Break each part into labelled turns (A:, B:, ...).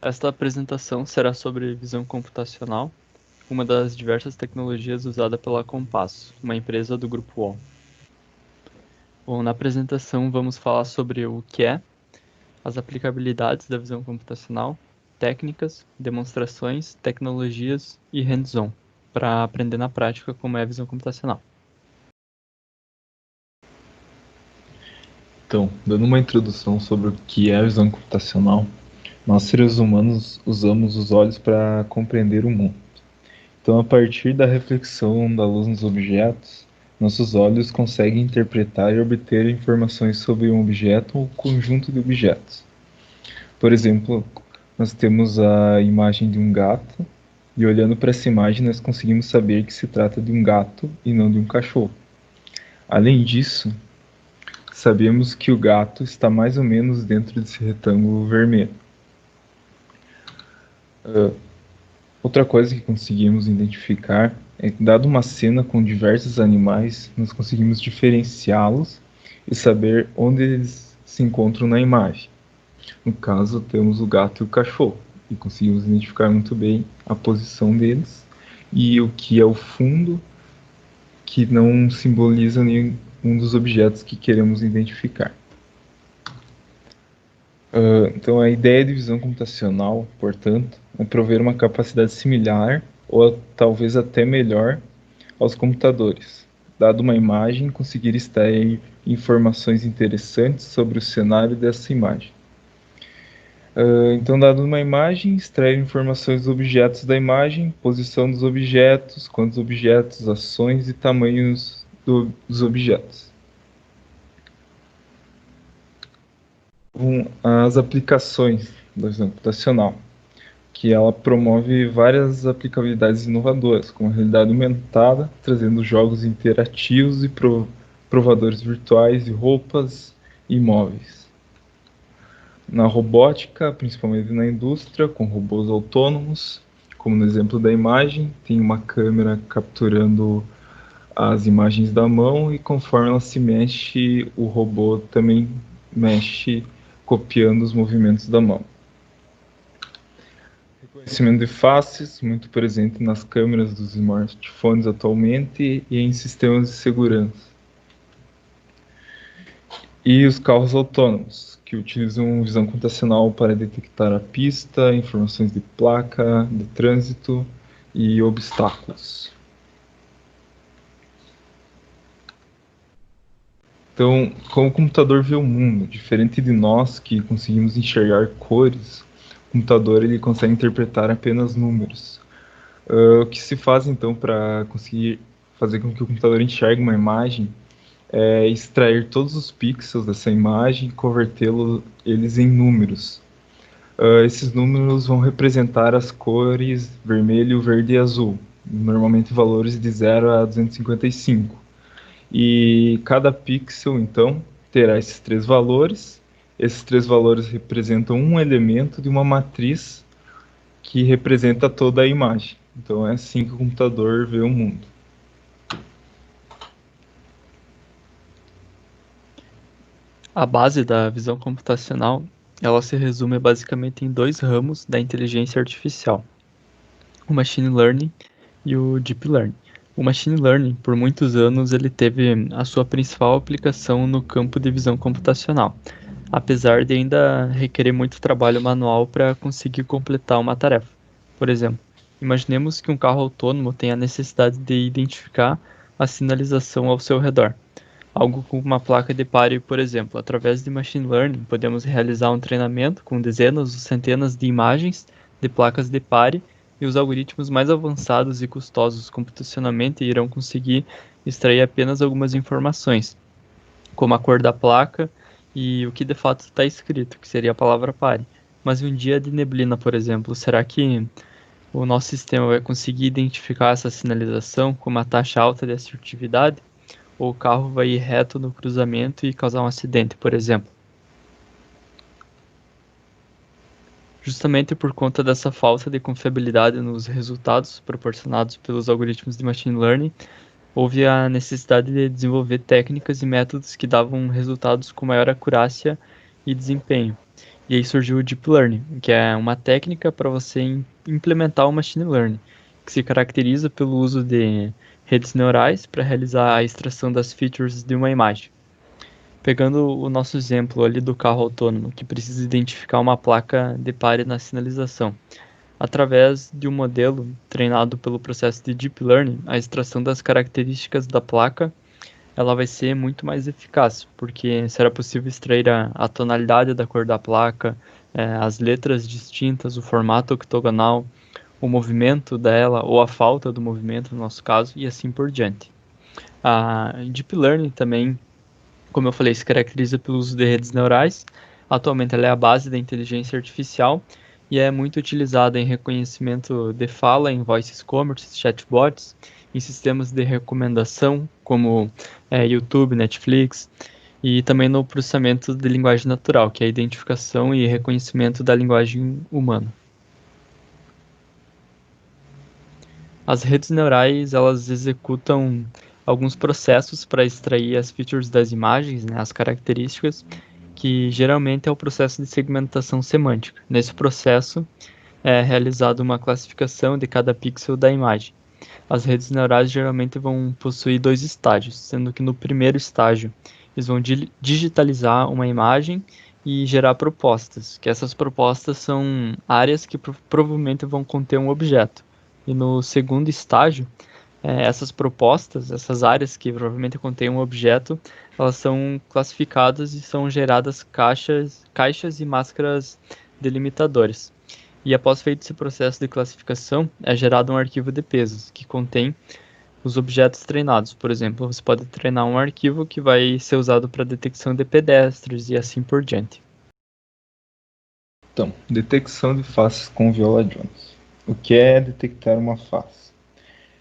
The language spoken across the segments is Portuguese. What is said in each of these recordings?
A: Esta apresentação será sobre visão computacional, uma das diversas tecnologias usada pela Compasso, uma empresa do Grupo ON. Bom, na apresentação vamos falar sobre o que é, as aplicabilidades da visão computacional, técnicas, demonstrações, tecnologias e hands-on, para aprender na prática como é a visão computacional.
B: Então, dando uma introdução sobre o que é a visão computacional, nós seres humanos usamos os olhos para compreender o mundo. Então, a partir da reflexão da luz nos objetos, nossos olhos conseguem interpretar e obter informações sobre um objeto ou conjunto de objetos. Por exemplo, nós temos a imagem de um gato, e olhando para essa imagem nós conseguimos saber que se trata de um gato e não de um cachorro. Além disso, sabemos que o gato está mais ou menos dentro desse retângulo vermelho. Outra coisa que conseguimos identificar é que, dado uma cena com diversos animais, nós conseguimos diferenciá-los e saber onde eles se encontram na imagem. No caso, temos o gato e o cachorro, e conseguimos identificar muito bem a posição deles e o que é o fundo que não simboliza nenhum dos objetos que queremos identificar. Então, a ideia de visão computacional, portanto, é prover uma capacidade similar ou talvez até melhor aos computadores. Dado uma imagem, conseguir extrair informações interessantes sobre o cenário dessa imagem. Então, dado uma imagem, extrair informações dos objetos da imagem, posição dos objetos, quantos objetos, ações e tamanhos dos objetos. As aplicações da visão computacional, que ela promove várias aplicabilidades inovadoras, como a realidade aumentada, trazendo jogos interativos e provadores virtuais de roupas e móveis. Na robótica, principalmente na indústria, com robôs autônomos, como no exemplo da imagem, tem uma câmera capturando as imagens da mão e conforme ela se mexe, o robô também mexe, copiando os movimentos da mão. Reconhecimento de faces, muito presente nas câmeras dos smartphones atualmente e em sistemas de segurança. E os carros autônomos, que utilizam visão computacional para detectar a pista, informações de placa, de trânsito e obstáculos. Então, como o computador vê o mundo, diferente de nós que conseguimos enxergar cores, o computador ele consegue interpretar apenas números. O que se faz então para conseguir fazer com que o computador enxergue uma imagem é extrair todos os pixels dessa imagem e convertê-los eles em números. Esses números vão representar as cores vermelho, verde e azul, normalmente valores de 0 a 255. E cada pixel, então, terá esses três valores. Esses três valores representam um elemento de uma matriz que representa toda a imagem. Então é assim que o computador vê o mundo.
A: A base da visão computacional, ela se resume basicamente em dois ramos da inteligência artificial: o machine learning e o deep learning. O machine learning, por muitos anos, ele teve a sua principal aplicação no campo de visão computacional, apesar de ainda requerer muito trabalho manual para conseguir completar uma tarefa. Por exemplo, imaginemos que um carro autônomo tem a necessidade de identificar a sinalização ao seu redor. Algo como uma placa de pare, por exemplo. Através de machine learning, podemos realizar um treinamento com dezenas ou centenas de imagens de placas de pare, e os algoritmos mais avançados e custosos computacionalmente irão conseguir extrair apenas algumas informações, como a cor da placa e o que de fato está escrito, que seria a palavra pare. Mas um dia de neblina, por exemplo, será que o nosso sistema vai conseguir identificar essa sinalização com uma taxa alta de assertividade? Ou o carro vai ir reto no cruzamento e causar um acidente, por exemplo? Justamente por conta dessa falta de confiabilidade nos resultados proporcionados pelos algoritmos de machine learning, houve a necessidade de desenvolver técnicas e métodos que davam resultados com maior acurácia e desempenho. E aí surgiu o Deep Learning, que é uma técnica para você implementar o Machine Learning, que se caracteriza pelo uso de redes neurais para realizar a extração das features de uma imagem. Pegando o nosso exemplo ali do carro autônomo, que precisa identificar uma placa de pare na sinalização. Através de um modelo treinado pelo processo de Deep Learning, a extração das características da placa ela vai ser muito mais eficaz, porque será possível extrair a tonalidade da cor da placa, as letras distintas, o formato octogonal, o movimento dela ou a falta do movimento, no nosso caso, e assim por diante. A Deep Learning também, como eu falei, se caracteriza pelo uso de redes neurais. Atualmente ela é a base da inteligência artificial e é muito utilizada em reconhecimento de fala em voice commerce, chatbots, em sistemas de recomendação como YouTube, Netflix, e também no processamento de linguagem natural, que é a identificação e reconhecimento da linguagem humana. As redes neurais, elas executam alguns processos para extrair as features das imagens, né, as características, que geralmente é o processo de segmentação semântica. Nesse processo é realizada uma classificação de cada pixel da imagem. As redes neurais geralmente vão possuir dois estágios, sendo que no primeiro estágio eles vão digitalizar uma imagem e gerar propostas, que essas propostas são áreas que provavelmente vão conter um objeto. E no segundo estágio, essas propostas, essas áreas que provavelmente contêm um objeto, elas são classificadas e são geradas caixas e máscaras delimitadoras. E após feito esse processo de classificação, é gerado um arquivo de pesos, que contém os objetos treinados. Por exemplo, você pode treinar um arquivo que vai ser usado para detecção de pedestres e assim por diante.
B: Então, detecção de faces com Viola Jones. O que é detectar uma face?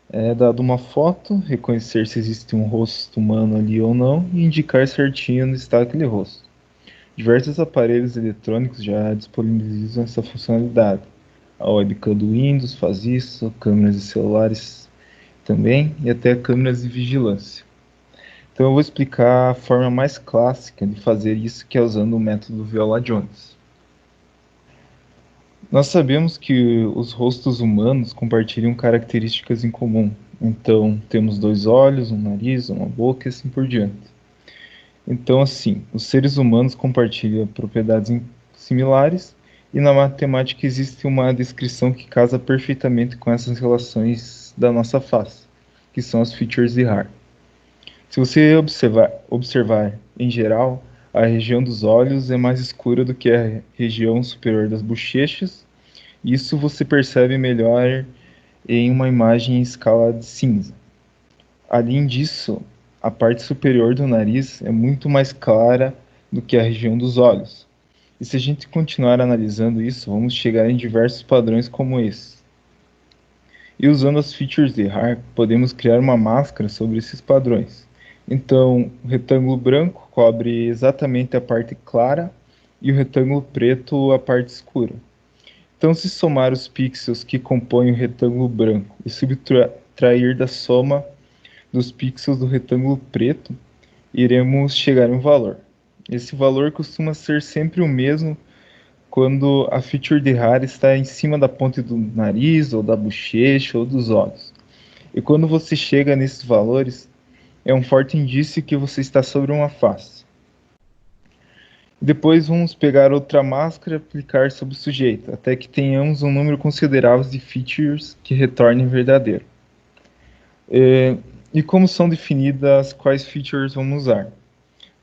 B: É dado uma foto, reconhecer se existe um rosto humano ali ou não e indicar certinho onde está aquele rosto. Diversos aparelhos eletrônicos já disponibilizam essa funcionalidade. A webcam do Windows faz isso, câmeras de celulares também e até câmeras de vigilância. Então eu vou explicar a forma mais clássica de fazer isso, que é usando o método Viola Jones. Nós sabemos que os rostos humanos compartilham características em comum. Então, temos dois olhos, um nariz, uma boca e assim por diante. Então, assim, os seres humanos compartilham propriedades similares e na matemática existe uma descrição que casa perfeitamente com essas relações da nossa face, que são as features de Haar. Se você observar em geral, a região dos olhos é mais escura do que a região superior das bochechas. Isso você percebe melhor em uma imagem em escala de cinza. Além disso, a parte superior do nariz é muito mais clara do que a região dos olhos. E se a gente continuar analisando isso, vamos chegar em diversos padrões como esse. E usando as features de Haar, podemos criar uma máscara sobre esses padrões. Então, o retângulo branco cobre exatamente a parte clara e o retângulo preto a parte escura. Então, se somar os pixels que compõem o retângulo branco e subtrair da soma dos pixels do retângulo preto, iremos chegar a um valor. Esse valor costuma ser sempre o mesmo quando a feature de Haar está em cima da ponte do nariz, ou da bochecha, ou dos olhos. E quando você chega nesses valores, é um forte indício que você está sobre uma face. Depois vamos pegar outra máscara e aplicar sobre o sujeito, até que tenhamos um número considerável de features que retornem verdadeiro. E como são definidas quais features vamos usar?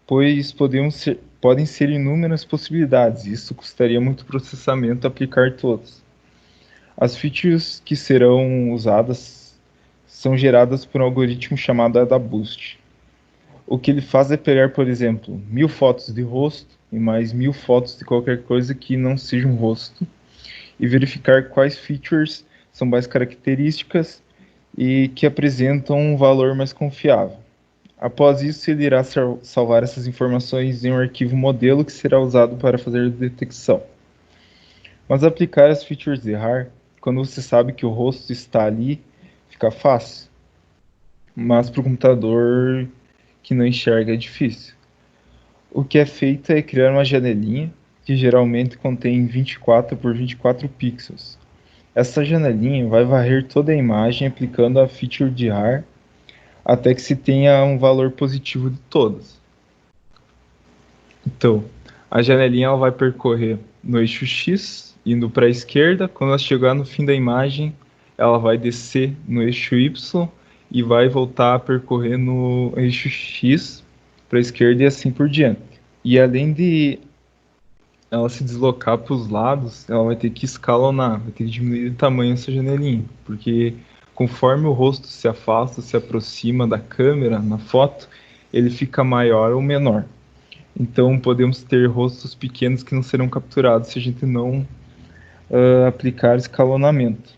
B: Pois podem ser inúmeras possibilidades, e isso custaria muito processamento aplicar todas. As features que serão usadas são geradas por um algoritmo chamado AdaBoost. O que ele faz é pegar, por exemplo, 1000 fotos de rosto e mais 1000 fotos de qualquer coisa que não seja um rosto e verificar quais features são mais características e que apresentam um valor mais confiável. Após isso, ele irá salvar essas informações em um arquivo modelo que será usado para fazer a detecção. Mas aplicar as features de Haar, quando você sabe que o rosto está ali, fica fácil. Mas para o computador que não enxerga é difícil. O que é feito é criar uma janelinha que geralmente contém 24 por 24 pixels. Essa janelinha vai varrer toda a imagem aplicando a feature de RAR até que se tenha um valor positivo de todas. Então, a janelinha ela vai percorrer no eixo X, indo para a esquerda. Quando ela chegar no fim da imagem, ela vai descer no eixo Y e vai voltar a percorrer no eixo X para a esquerda e assim por diante. E além de ela se deslocar para os lados, ela vai ter que escalonar, vai ter que diminuir o tamanho dessa janelinha, porque conforme o rosto se afasta, se aproxima da câmera na foto, ele fica maior ou menor. Então podemos ter rostos pequenos que não serão capturados se a gente não aplicar escalonamento.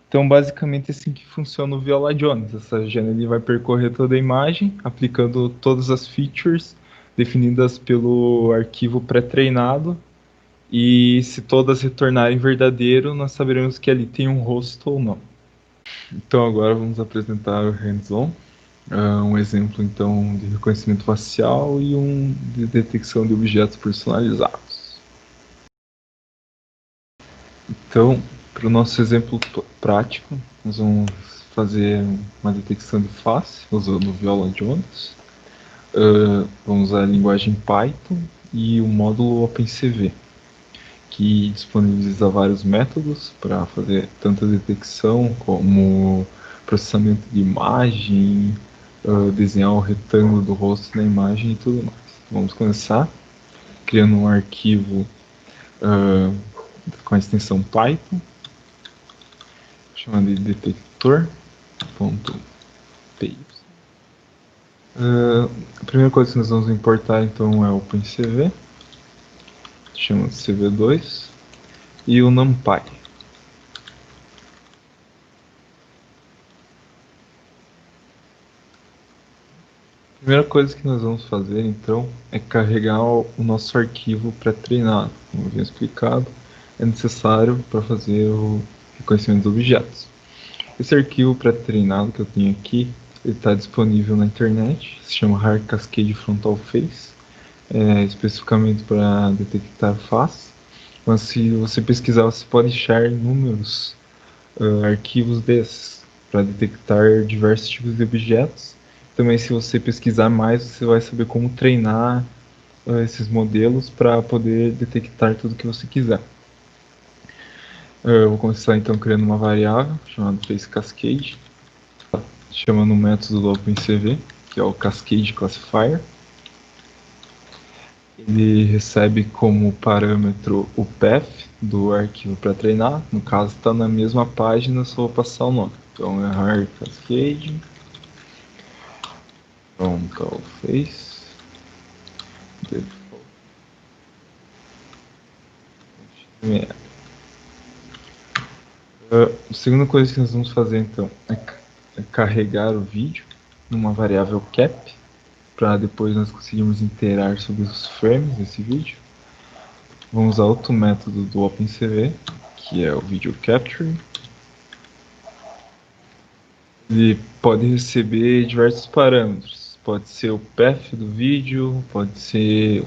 B: Então basicamente é assim que funciona o Viola Jones. Essa janela vai percorrer toda a imagem, aplicando todas as features definidas pelo arquivo pré-treinado. E se todas retornarem verdadeiro, nós saberemos que ali tem um rosto ou não. Então agora vamos apresentar o hands-on. Um exemplo então de reconhecimento facial e um de detecção de objetos personalizados. Então, para o nosso exemplo prático, nós vamos fazer uma detecção de face usando o Viola Jones. Vamos usar a linguagem Python e o módulo OpenCV, que disponibiliza vários métodos para fazer tanto a detecção como processamento de imagem, desenhar o retângulo do rosto na imagem e tudo mais. Vamos começar criando um arquivo com a extensão Python, chamado de detector.py. A primeira coisa que nós vamos importar então é o OpenCV, chama CV2, e o NumPy. A primeira coisa que nós vamos fazer então é carregar o nosso arquivo pré-treinado. Como eu havia explicado, é necessário para fazer o reconhecimento dos objetos. Esse arquivo pré-treinado que eu tenho aqui, ele está disponível na internet, se chama RAR Cascade Frontal Face, especificamente para detectar face. Mas se você pesquisar, você pode achar inúmeros arquivos desses para detectar diversos tipos de objetos. Também, se você pesquisar mais, você vai saber como treinar esses modelos para poder detectar tudo que você quiser. Eu vou começar então criando uma variável chamada FaceCascade, chamando um método do OpenCV, que é o Cascade Classifier. Ele recebe como parâmetro o path do arquivo para treinar. No caso, está na mesma página, só vou passar o nome. Então é RAR Cascade. Frontal Face. A segunda coisa que nós vamos fazer então é carregar o vídeo numa variável cap, para depois nós conseguirmos interar sobre os frames desse vídeo. Vamos usar outro método do OpenCV, que é o Video Capture. Ele pode receber diversos parâmetros. Pode ser o path do vídeo, pode ser...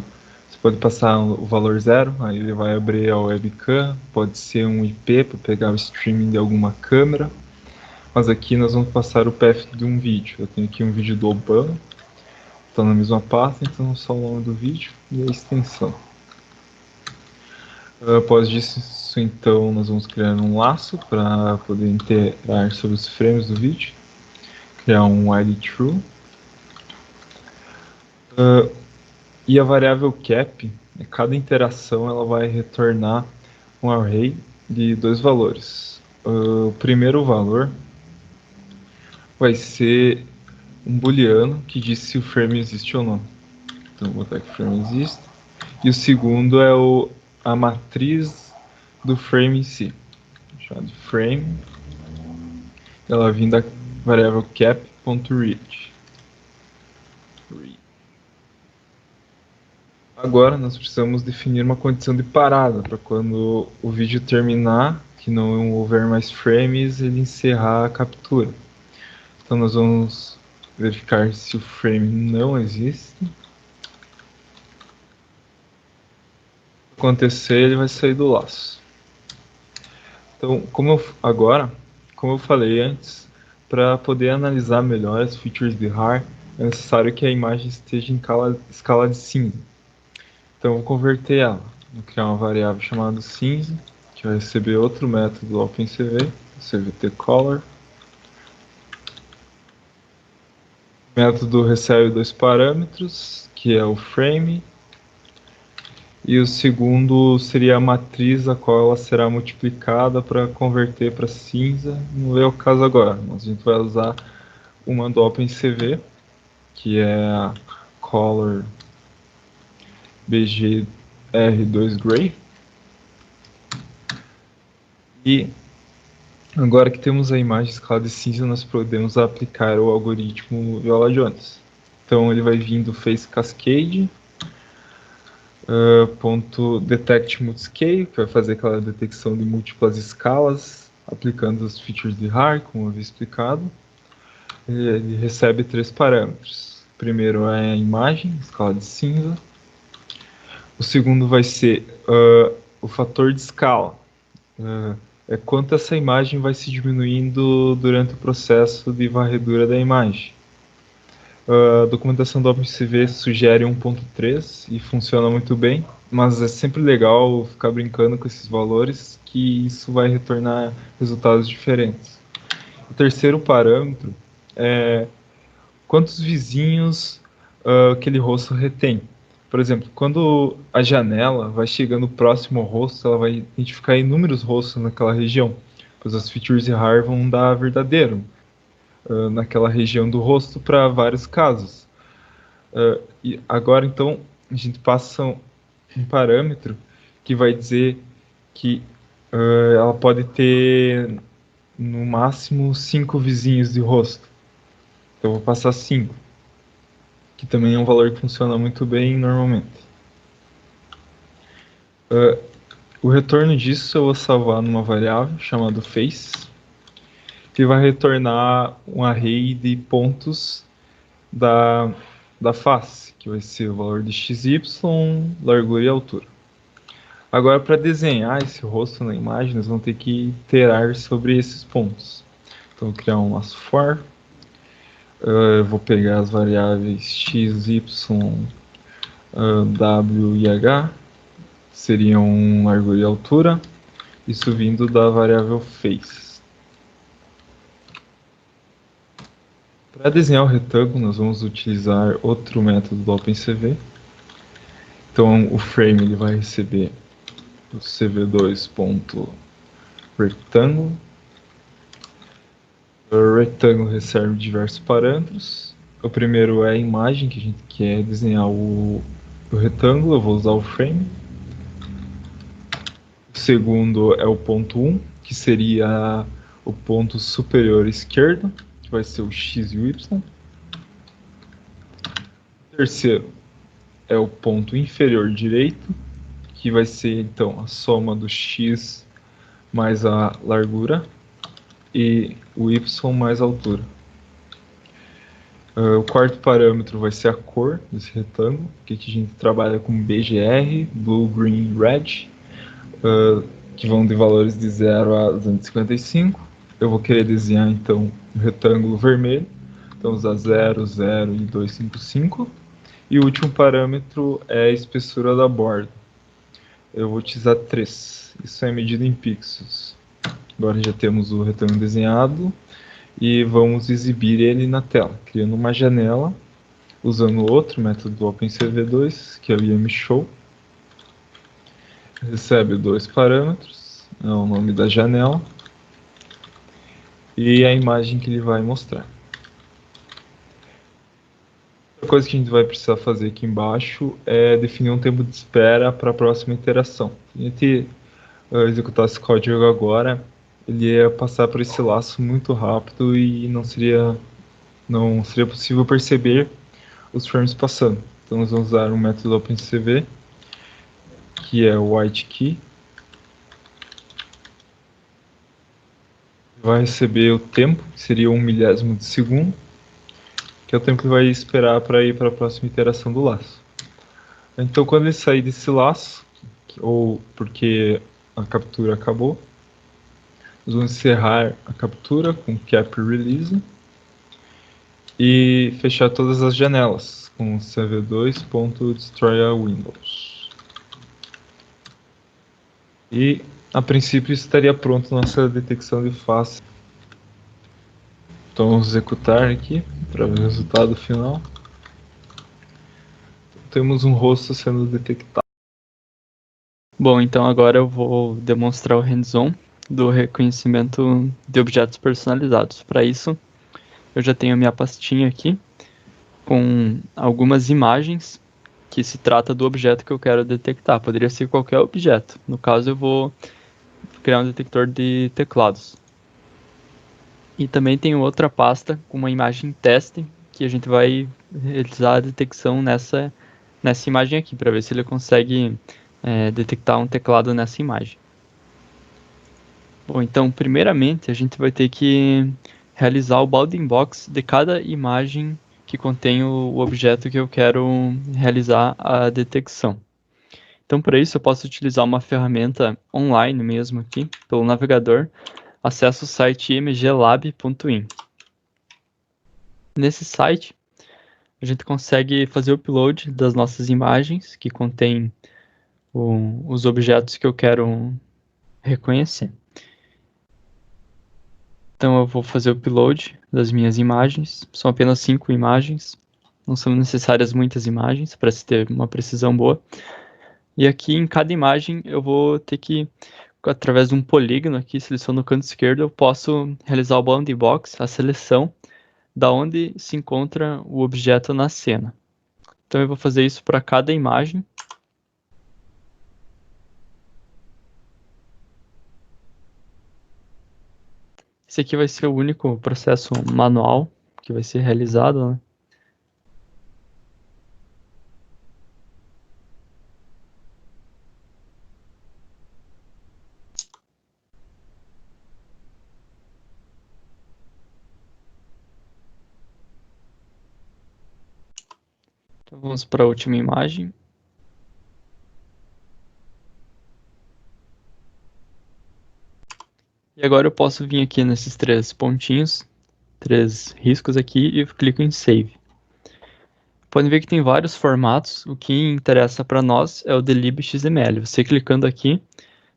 B: Você pode passar o valor 0, aí ele vai abrir a webcam. Pode ser um IP para pegar o streaming de alguma câmera. Mas aqui nós vamos passar o path de um vídeo. Eu tenho aqui um vídeo do Obama. Está na mesma pasta, então só o nome do vídeo e a extensão. Após disso, então, nós vamos criar um laço para poder interar sobre os frames do vídeo. Criar um while true. E a variável cap, cada interação ela vai retornar um array de dois valores. O primeiro valor vai ser um booleano que diz se o frame existe ou não. Então vou botar que o frame existe. E o segundo é a matriz do frame em si, chamado de frame. Ela vem da variável cap.read. Agora nós precisamos definir uma condição de parada para quando o vídeo terminar, que não houver mais frames, ele encerrar a captura. Então nós vamos verificar se o frame não existe. acontecer, ele vai sair do laço. Então, como eu falei antes, para poder analisar melhor as features de RAR, é necessário que a imagem esteja em escala de cinza. Então, eu vou converter ela. Vou criar uma variável chamada cinza, que vai receber outro método do OpenCV, CVTColor. O método recebe dois parâmetros, que é o frame, e o segundo seria a matriz a qual ela será multiplicada para converter para cinza. Não é o caso agora, mas a gente vai usar uma do OpenCV, que é a Color BGR2 Gray. E agora que temos a imagem escala de cinza, nós podemos aplicar o algoritmo Viola-Jones. Então ele vai vir do Face Cascade, ponto detect multiscale, que vai fazer aquela detecção de múltiplas escalas, aplicando os features de RAR, como eu havia explicado. Ele recebe três parâmetros. O primeiro é a imagem, escala de cinza. O segundo vai ser o fator de escala. É quanto essa imagem vai se diminuindo durante o processo de varredura da imagem. A documentação do OpenCV sugere 1.3 e funciona muito bem, mas é sempre legal ficar brincando com esses valores, que isso vai retornar resultados diferentes. O terceiro parâmetro é quantos vizinhos aquele rosto retém. Por exemplo, quando a janela vai chegando próximo ao rosto, ela vai identificar inúmeros rostos naquela região, pois as features de RAR vão dar verdadeiro naquela região do rosto para vários casos. E agora, então, a gente passa um parâmetro que vai dizer que ela pode ter no máximo 5 vizinhos de rosto. Então, eu vou passar 5, que também é um valor que funciona muito bem normalmente. O retorno disso eu vou salvar numa variável chamada face, que vai retornar um array de pontos da face, que vai ser o valor de xy, largura e altura. Agora, para desenhar esse rosto na imagem, nós vamos ter que iterar sobre esses pontos. Então, vou criar um laço for. Eu vou pegar as variáveis x, y, w e h, seriam largura e altura, isso vindo da variável face. Para desenhar o retângulo, nós vamos utilizar outro método do OpenCV. Então, o frame ele vai receber o cv2.rectangle. O rectangle recebe diversos parâmetros. O primeiro é a imagem, que a gente quer desenhar o retângulo, eu vou usar o frame. O segundo é o ponto 1, que seria o ponto superior esquerdo, que vai ser o x e o y. O terceiro é o ponto inferior direito, que vai ser então a soma do x mais a largura e o y mais a altura. O quarto parâmetro vai ser a cor desse retângulo, que aqui a gente trabalha com BGR, Blue, Green, Red, que vão de valores de 0 a 255. Eu vou querer desenhar então um retângulo vermelho, então usar 0, 0 e 255. E o último parâmetro é a espessura da borda. Eu vou utilizar 3, isso é medido em pixels. Agora já temos o retângulo desenhado e vamos exibir ele na tela, criando uma janela, usando outro método do OpenCV2, que é o ImShow. Recebe dois parâmetros, é o nome da janela e a imagem que ele vai mostrar. Outra coisa que a gente vai precisar fazer aqui embaixo é definir um tempo de espera para a próxima iteração. Se a gente executar esse código agora, ele ia passar por esse laço muito rápido e não seria possível perceber os frames passando. Então nós vamos usar um método OpenCV, que é o whitekey. Vai receber o tempo, que seria 1/1000 de segundo, que é o tempo que vai esperar para ir para a próxima iteração do laço. Então quando ele sair desse laço, ou porque a captura acabou. Nós vamos encerrar a captura com cap release e fechar todas as janelas com cv2.destroy_windows. E a princípio estaria pronta nossa detecção de face. Então vamos executar aqui para ver o resultado final. Temos um rosto sendo detectado.
A: Bom, então agora eu vou demonstrar o hands-on do reconhecimento de objetos personalizados. Para isso, eu já tenho a minha pastinha aqui com algumas imagens que se trata do objeto que eu quero detectar. Poderia ser qualquer objeto. No caso, eu vou criar um detector de teclados. E também tem outra pasta com uma imagem teste que a gente vai realizar a detecção nessa imagem aqui, para ver se ele consegue detectar um teclado nessa imagem. Bom, então, primeiramente, a gente vai ter que realizar o bounding box de cada imagem que contém o objeto que eu quero realizar a detecção. Então, para isso, eu posso utilizar uma ferramenta online mesmo aqui, pelo navegador. Acesso o site imglab.in. Nesse site, a gente consegue fazer o upload das nossas imagens, que contém os objetos que eu quero reconhecer. Então eu vou fazer o upload das minhas imagens. São apenas 5 imagens. Não são necessárias muitas imagens para se ter uma precisão boa. E aqui em cada imagem eu vou ter que, através de um polígono aqui, seleciono no canto esquerdo, eu posso realizar o bounding box, a seleção da onde se encontra o objeto na cena. Então eu vou fazer isso para cada imagem. Esse aqui vai ser o único processo manual que vai ser realizado, né? Então vamos para a última imagem. E agora eu posso vir aqui nesses 3 pontinhos, 3 riscos aqui e clico em Save. Podem ver que tem vários formatos. O que interessa para nós é o delib.xml. Você clicando aqui,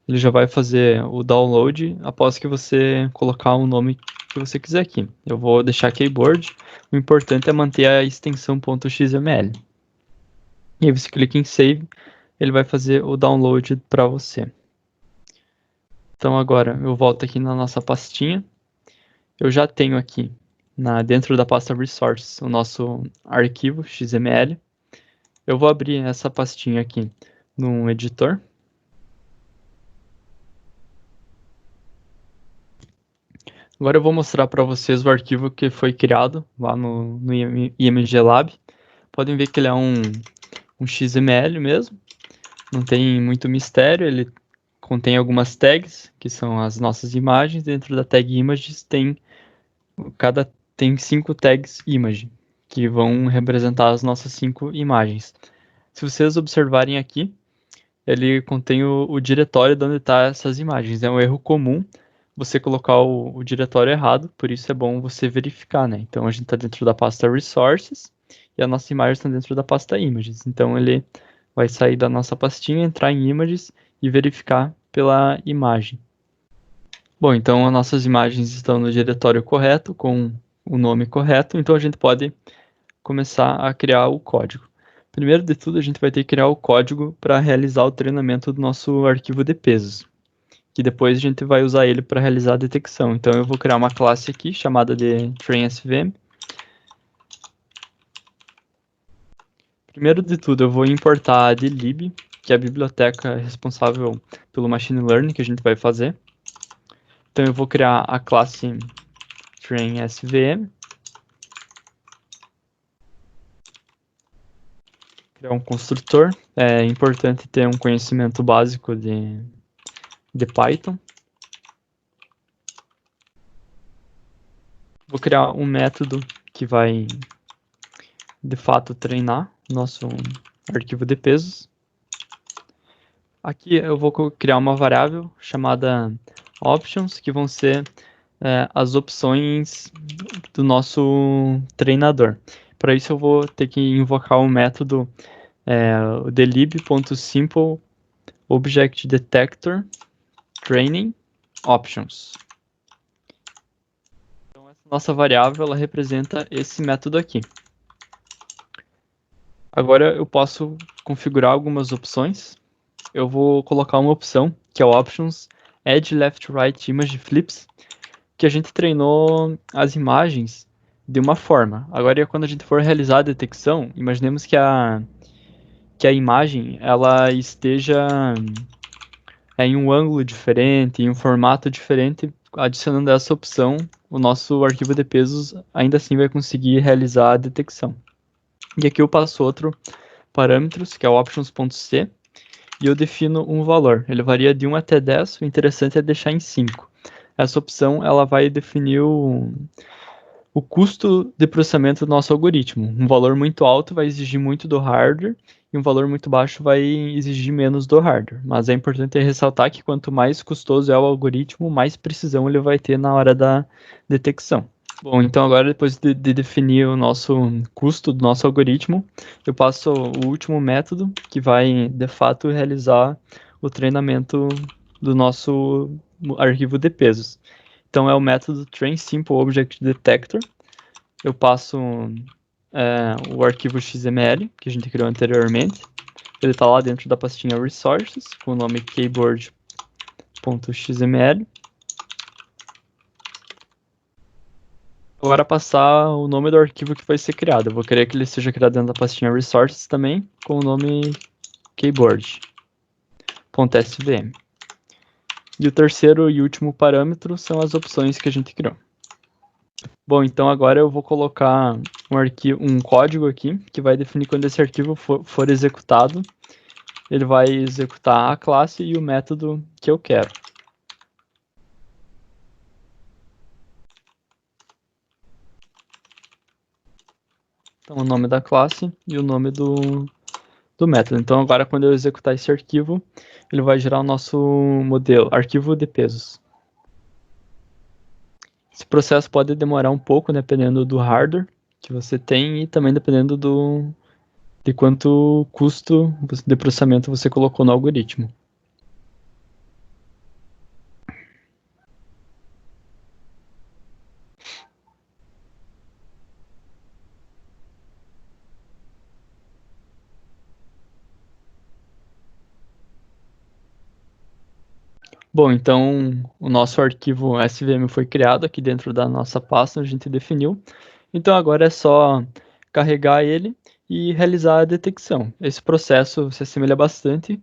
A: ele já vai fazer o download após que você colocar o nome que você quiser aqui. Eu vou deixar keyboard. O importante é manter a extensão .xml. E aí você clica em Save, ele vai fazer o download para você. Então agora eu volto aqui na nossa pastinha. Eu já tenho aqui dentro da pasta Resources o nosso arquivo XML. Eu vou abrir essa pastinha aqui no editor. Agora eu vou mostrar para vocês o arquivo que foi criado lá no IMGLab. Podem ver que ele é um XML mesmo, não tem muito mistério, ele contém algumas tags, que são as nossas imagens. Dentro da tag images tem 5 tags image, que vão representar as nossas 5 imagens. Se vocês observarem aqui, ele contém o diretório de onde estão essas imagens. É um erro comum você colocar o diretório errado, por isso é bom você verificar, né? Então a gente está dentro da pasta Resources e a nossa imagem está dentro da pasta Images. Então ele vai sair da nossa pastinha, entrar em Images e verificar pela imagem. Bom, então as nossas imagens estão no diretório correto, com o nome correto, então a gente pode começar a criar o código. Primeiro de tudo, a gente vai ter que criar o código para realizar o treinamento do nosso arquivo de pesos, que depois a gente vai usar ele para realizar a detecção. Então eu vou criar uma classe aqui chamada de trainSVM. Primeiro de tudo, eu vou importar a dlib, que é a biblioteca responsável pelo machine learning que a gente vai fazer. Então eu vou criar a classe trainSVM, criar um construtor. É importante ter um conhecimento básico de Python. Vou criar um método que vai, de fato, treinar nosso arquivo de pesos. Aqui eu vou criar uma variável chamada options, que vão ser as opções do nosso treinador. Para isso eu vou ter que invocar o método o delib.simple object detector training options. Então essa nossa variável ela representa esse método aqui. Agora eu posso configurar algumas opções. Eu vou colocar uma opção que é o options add left right image flips, que a gente treinou as imagens de uma forma. Agora, quando a gente for realizar a detecção, imaginemos que a imagem ela esteja em um ângulo diferente, em um formato diferente. Adicionando essa opção, o nosso arquivo de pesos ainda assim vai conseguir realizar a detecção. E aqui eu passo outro parâmetro, que é o options.c, e eu defino um valor. Ele varia de 1 até 10, o interessante é deixar em 5. Essa opção ela vai definir o custo de processamento do nosso algoritmo. Um valor muito alto vai exigir muito do hardware e um valor muito baixo vai exigir menos do hardware. Mas é importante ressaltar que quanto mais custoso é o algoritmo, mais precisão ele vai ter na hora da detecção. Bom, então agora depois de definir o nosso custo do nosso algoritmo, eu passo o último método que vai de fato realizar o treinamento do nosso arquivo de pesos. Então é o método train simple object detector. Eu passo o arquivo XML que a gente criou anteriormente. Ele está lá dentro da pastinha resources com o nome keyboard.xml. Agora passar o nome do arquivo que vai ser criado. Eu vou querer que ele seja criado dentro da pastinha resources também com o nome keyboard.svm. E o terceiro e último parâmetro são as opções que a gente criou. Bom, então agora eu vou colocar um código aqui que vai definir quando esse arquivo for executado. Ele vai executar a classe e o método que eu quero. Então, o nome da classe e o nome do método. Então, agora, quando eu executar esse arquivo, ele vai gerar o nosso modelo, arquivo de pesos. Esse processo pode demorar um pouco, dependendo do hardware que você tem e também dependendo de quanto custo de processamento você colocou no algoritmo. Bom, então o nosso arquivo SVM foi criado aqui dentro da nossa pasta, a gente definiu. Então agora é só carregar ele e realizar a detecção. Esse processo se assemelha bastante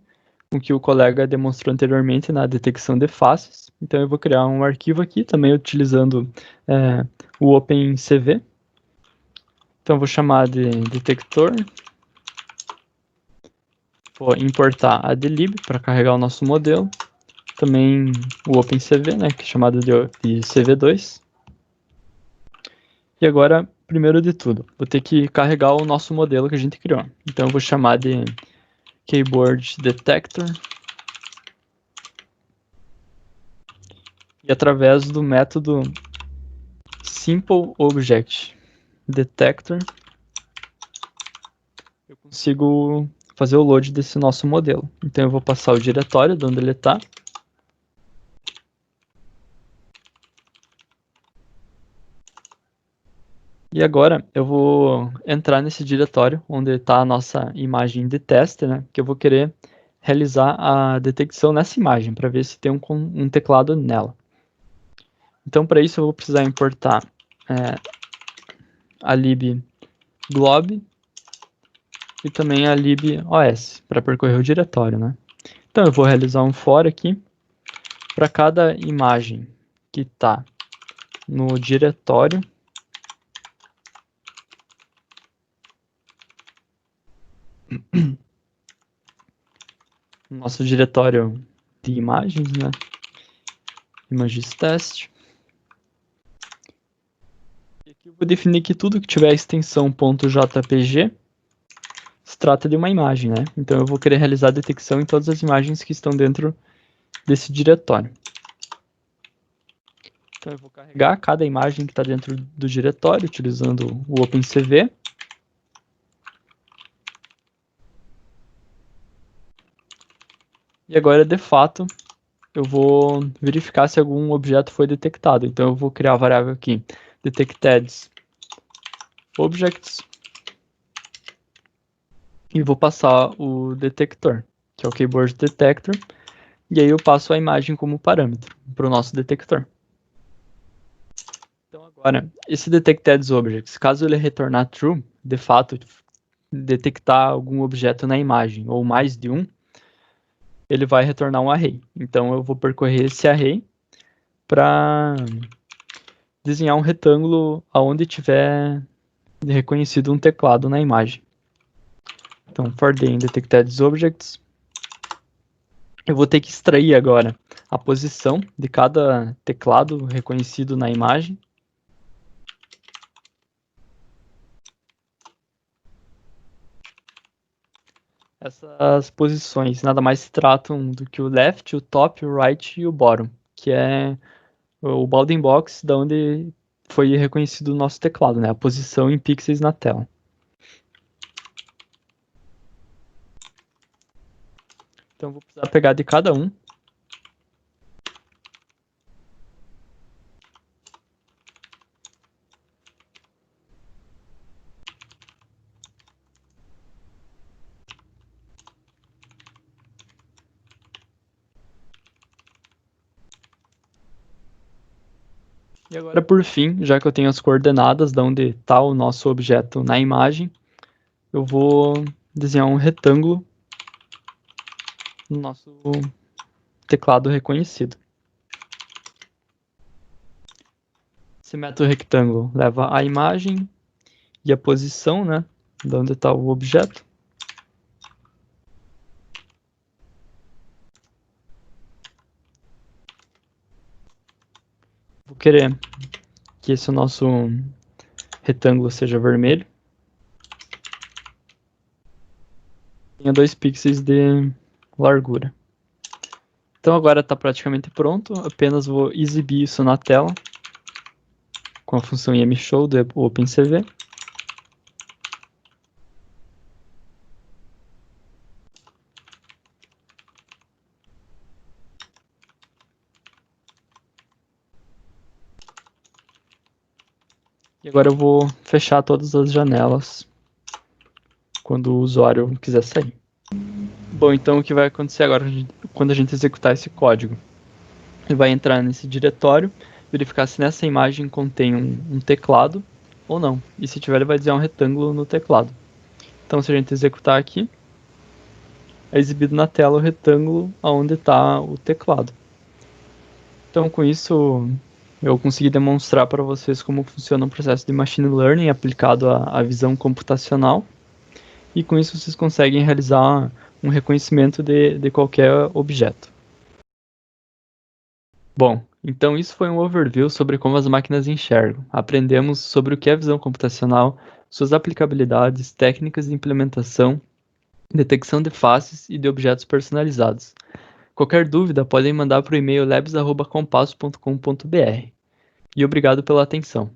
A: com o que o colega demonstrou anteriormente na detecção de faces. Então eu vou criar um arquivo aqui, também utilizando o OpenCV. Então eu vou chamar de detector. Vou importar a delib para carregar o nosso modelo. Também o OpenCV, que é chamado de CV2. E agora, primeiro de tudo, vou ter que carregar o nosso modelo que a gente criou. Então eu vou chamar de keyboard detector. E através do método simple object detector, eu consigo fazer o load desse nosso modelo. Então eu vou passar o diretório de onde ele está. E agora eu vou entrar nesse diretório onde está a nossa imagem de teste, que eu vou querer realizar a detecção nessa imagem, para ver se tem um teclado nela. Então, para isso, eu vou precisar importar a lib glob e também a lib os, para percorrer o diretório. Então, eu vou realizar um for aqui para cada imagem que está no diretório. Nosso diretório de imagens, images test. E aqui eu vou definir que tudo que tiver a extensão .jpg se trata de uma imagem, né? Então eu vou querer realizar a detecção em todas as imagens que estão dentro desse diretório. Então eu vou carregar cada imagem que está dentro do diretório, utilizando o OpenCV. E agora, de fato, eu vou verificar se algum objeto foi detectado. Então eu vou criar a variável aqui, detected objects, e vou passar o detector, que é o keyboard detector, e aí eu passo a imagem como parâmetro para o nosso detector. Então agora, esse detected objects, caso ele retornar true, de fato, detectar algum objeto na imagem, ou mais de um, ele vai retornar um array. Então eu vou percorrer esse array para desenhar um retângulo aonde tiver reconhecido um teclado na imagem. Então, for the detected objects, eu vou ter que extrair agora a posição de cada teclado reconhecido na imagem. Essas posições nada mais se tratam do que o left, o top, o right e o bottom, que é o bounding box da onde foi reconhecido o nosso teclado, né? A posição em pixels na tela. Então, vou precisar pegar de cada um. E agora, por fim, já que eu tenho as coordenadas de onde está o nosso objeto na imagem, eu vou desenhar um retângulo no nosso teclado reconhecido. Esse método retângulo leva a imagem e a posição, né, de onde está o objeto. Vou querer que esse nosso retângulo seja vermelho. Tenha 2 pixels de largura. Então agora está praticamente pronto, apenas vou exibir isso na tela com a função imshow do OpenCV. E agora eu vou fechar todas as janelas quando o usuário quiser sair. Bom, então o que vai acontecer agora quando a gente executar esse código? Ele vai entrar nesse diretório, verificar se nessa imagem contém um teclado ou não. E se tiver, ele vai desenhar um retângulo no teclado. Então, se a gente executar aqui, é exibido na tela o retângulo onde está o teclado. Então, com isso, eu consegui demonstrar para vocês como funciona o processo de machine learning aplicado à visão computacional. E com isso, vocês conseguem realizar um reconhecimento de qualquer objeto. Bom, então isso foi um overview sobre como as máquinas enxergam. Aprendemos sobre o que é visão computacional, suas aplicabilidades, técnicas de implementação, detecção de faces e de objetos personalizados. Qualquer dúvida, podem mandar para o e-mail labs@compasso.com.br. E obrigado pela atenção.